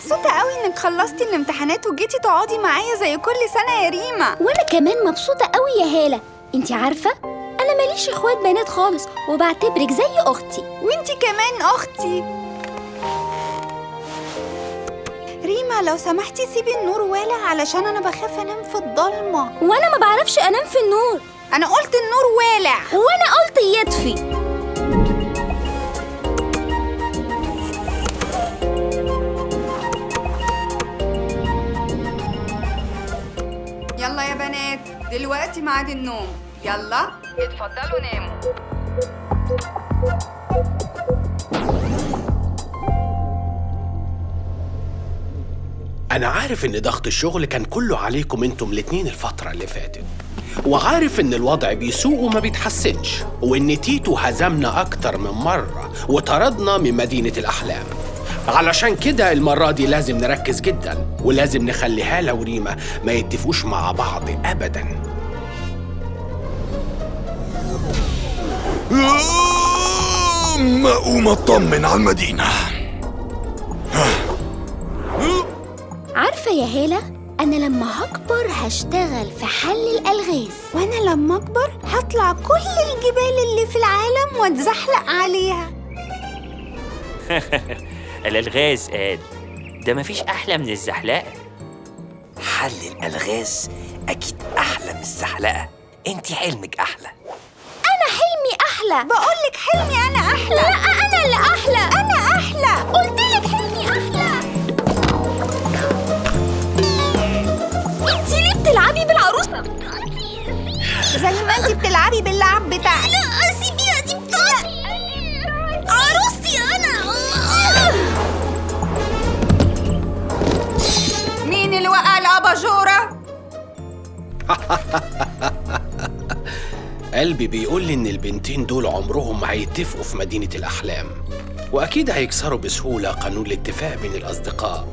مبسوطة قوي إنك خلصتي الامتحانات وجيتي تقعدي معايا زي كل سنة يا ريما. وأنا كمان مبسوطة قوي يا هالة. انتي عارفة أنا ماليش إخوات بنات خالص وبعتبرك زي أختي. وانتي كمان أختي. ريما لو سمحتي سيبي النور والع علشان أنا بخاف أنام في الضلمة. وأنا ما بعرفش أنام في النور. أنا قلت النور والع. وأنا قلت يطفي. يلا يا بنات دلوقتي ميعاد النوم، يلا اتفضلوا ناموا. أنا عارف إن ضغط الشغل كان كله عليكم انتم الاتنين الفترة اللي فاتت، وعارف إن الوضع بيسوء وما بيتحسنش، وإن تيتو هزمنا أكتر من مرة وطردنا من مدينة الأحلام. علشان كده المرة دي لازم نركز جدا، ولازم نخلي هالة وريما ما يتفقوش مع بعض أبدا. ما أقوم أطمن على المدينة. عارفة يا هالة، أنا لما هكبر هشتغل في حل الألغاز. وأنا لما أكبر هطلع كل الجبال اللي في العالم واتزحلق عليها. الألغاز قال ده مفيش أحلى من الزحلقة. حل الألغاز أكيد أحلى من الزحلقة. أنت حلمك أحلى. أنا حلمي أحلى. بقولك حلمي أنا أحلى. لا أنا اللي أحلى. أنا أحلى. قلتلك حلمي أحلى. انتي ليه بتلعبي بالعروسة؟ زي ما انتي بتلعبي باللعب بتاعك. لا سيبيها، دي بتاعتي عروستي أنا. مين اللي وقع الأباجورة؟ قلبي بيقول لي إن البنتين دول عمرهم ما هيتفقوا في مدينة الأحلام، وأكيد هيكسروا بسهولة قانون الاتفاق بين الأصدقاء.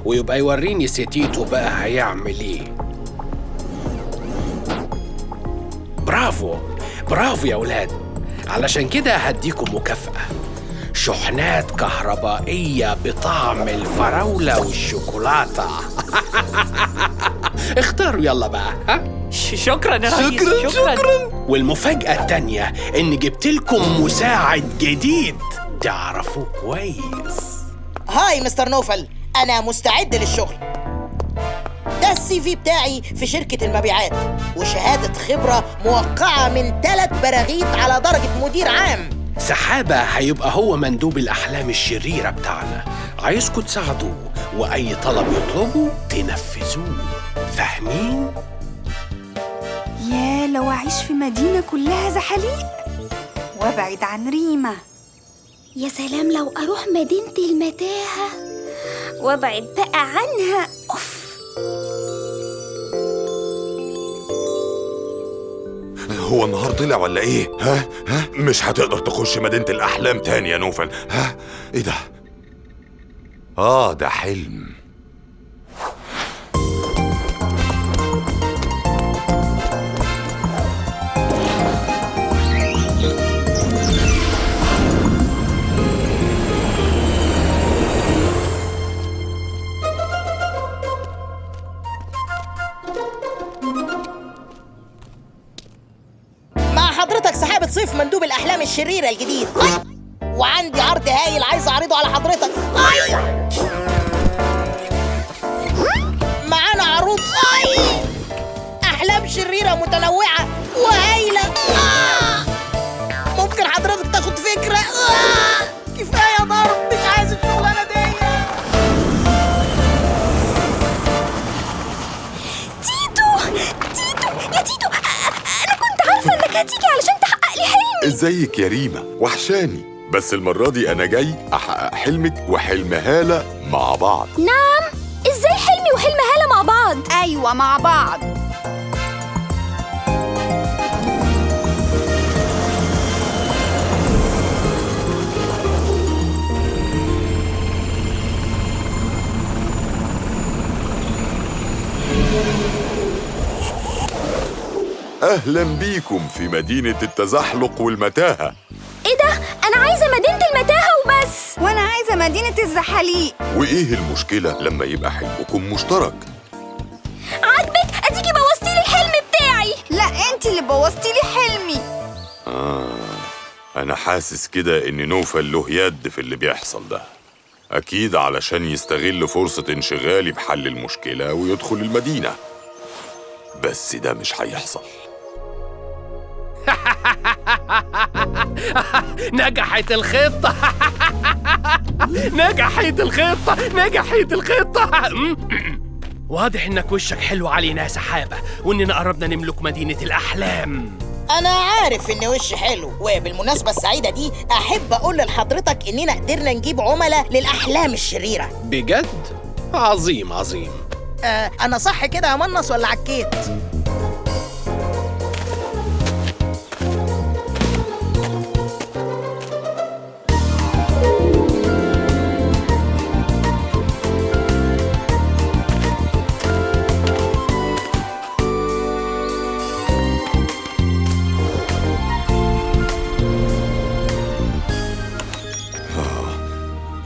ويبقى يوريني سيتيتو بقى هيعمل إيه. برافو برافو يا ولاد، علشان كده هديكم مكافأة، شحنات كهربائية بطعم الفراولة والشوكولاتة. اختاروا يلا بقى. ها؟ شكرا يا ريس. شكرا. والمفاجأة التانية إن جبتلكم مساعد جديد تعرفوه كويس. هاي مستر نوفل، أنا مستعد للشغل. ده السي في بتاعي في شركة المبيعات، وشهادة خبرة موقعة من 3 براغيث على درجة مدير عام. سحابة هيبقى هو مندوب الأحلام الشريرة بتاعنا، عايزكم تساعدوه وأي طلب يطلبه تنفذوه، فاهمين؟ يا لو أعيش في مدينة كلها زحاليق وابعد عن ريما. يا سلام لو أروح مدينة المتاهة وابعد بقى عنها. أوف. هو النهار طلع ولا إيه؟ ها؟ مش هتقدر تخش مدينة الأحلام تاني يا نوفل. ها؟ إيه ده؟ ده حلم. حضرتك سحابة صيف مندوب الأحلام الشريرة الجديد. وعندي عرض هايل عايز أعرضه على حضرتك. معانا عروض أحلام شريرة متنوعة وهايلة. ممكن حضرتك تاخد فكرة. كفاية ضرب، مش عايز الشغلانة دي. تيتو يا تيتو، أنا كنت عارفة إنك هتيجي علشان تحقق لي حلمي. ازيك يا ريما؟ وحشاني، بس المرة دي أنا جاي أحقق حلمك وحلم هالة مع بعض. نعم؟ إزاي حلمي وحلم هالة مع بعض؟ أيوة مع بعض. أهلا بيكم في مدينة التزحلق والمتاهة. إيه ده؟ أنا عايزة عايزة مدينة المتاهة وبس. وانا عايزة مدينة الزحاليق. وايه المشكلة لما يبقى حلمكم مشترك؟ عاجبك؟ اديكي بوظتيلي الحلم بتاعي. لا انت اللي بوظتيلي حلمي. أنا حاسس كده إن نوفل له يد في اللي بيحصل ده. أكيد علشان يستغل فرصة انشغالي بحل المشكلة ويدخل المدينة. بس ده مش هيحصل. نجحت الخطة. نجحت الخطة. نجحت الخطة. واضح إنك وشك حلو علينا يا سحابة، وإننا قربنا نملك مدينة الأحلام. أنا عارف إن وشي حلو، وبالمناسبة السعيدة دي أحب أقول لحضرتك إننا قدرنا نجيب عملاء للأحلام الشريرة. بجد؟ عظيم عظيم. أنا صح كده يا منص ولا عكيت؟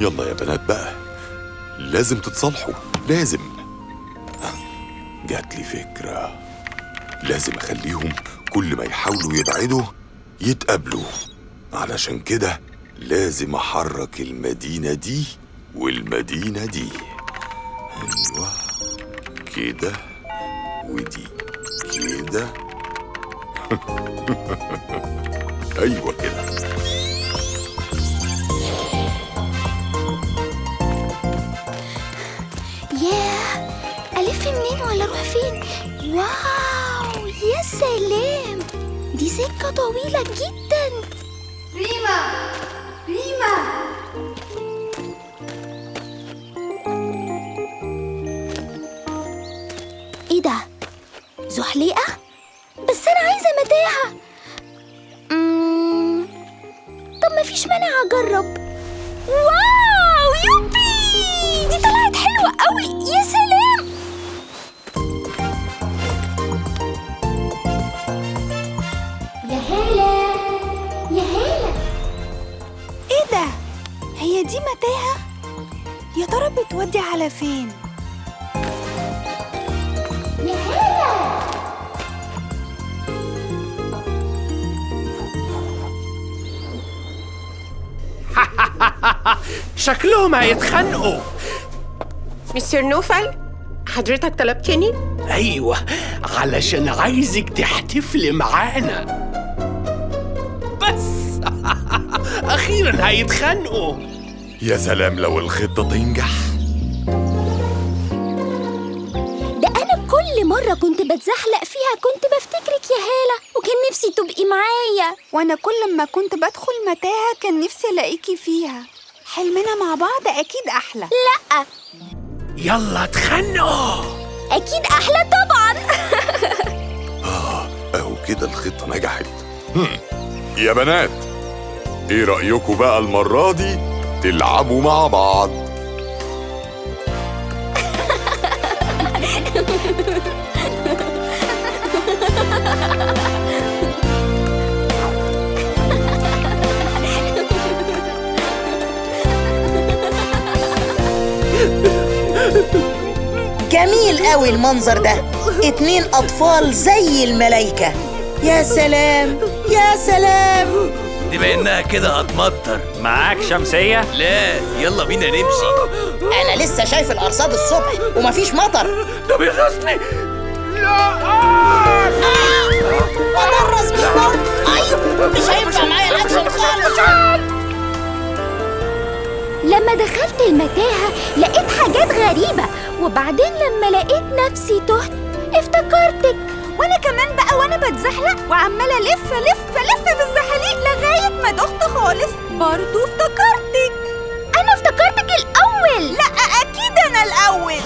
يلا يا بنات بقى، لازم تتصالحوا، لازم. جات لي فكرة، لازم أخليهم كل ما يحاولوا يبعدوا يتقابلوا. علشان كده لازم أحرك المدينة دي والمدينة دي. أيوة كده، ودي كده. أيوة كده. ياه، ألف منين ولا أروح فين؟ واو، يا سلام، دي سكة طويلة جدا. ريما ريما، إيه ده؟ زحليقة؟ بس أنا عايزة متاهة. طب مفيش مانع أجرب. واو، يوبي، دي طلعت حلوة قوي، يا سلام. يا هلا يا هلا. ايه ده؟ هي دي متاهة؟ يا ترى بتودي على فين؟ يا هلا. شكلهم هيتخانقوا. مستر نوفل، حضرتك طلبتني؟ أيوة، علشان عايزك تحتفلي معانا. بس أخيراً هيتخانقوا. يا سلام لو الخطة تنجح. ده أنا كل مرة كنت بتزحلق فيها كنت بفتكرك يا هالة، وكان نفسي تبقي معايا. وانا كل ما كنت بدخل متاهة كان نفسي الاقيكي فيها. حلمنا مع بعض اكيد احلى. لأ، يلا اتخانقوا. أكيد أحلى طبعاً. أهو كده الخطة نجحت. يا بنات، إيه رأيكم بقى المرة دي تلعبوا مع بعض؟ جميل قوي المنظر ده، 2 أطفال زي الملايكة. يا سلام يا سلام. دي بانها كده هتمطر. معاك شمسية؟ لا، يلا بينا نمشي. أنا لسه شايف الأرصاد الصبح ومفيش مطر. ده بيغصني. أدرس بالنار. مش هينفع معايا الأكشن خالص. لما دخلت المتاهة لقيت حاجات غريبة، وبعدين لما لقيت نفسي تهت افتكرتك. وانا كمان بقى وانا بتزحلق وعمالة الف في الزحاليق لغاية ما دخت خالص برضو افتكرتك. أنا افتكرتك الأول. لا اكيد انا الاول.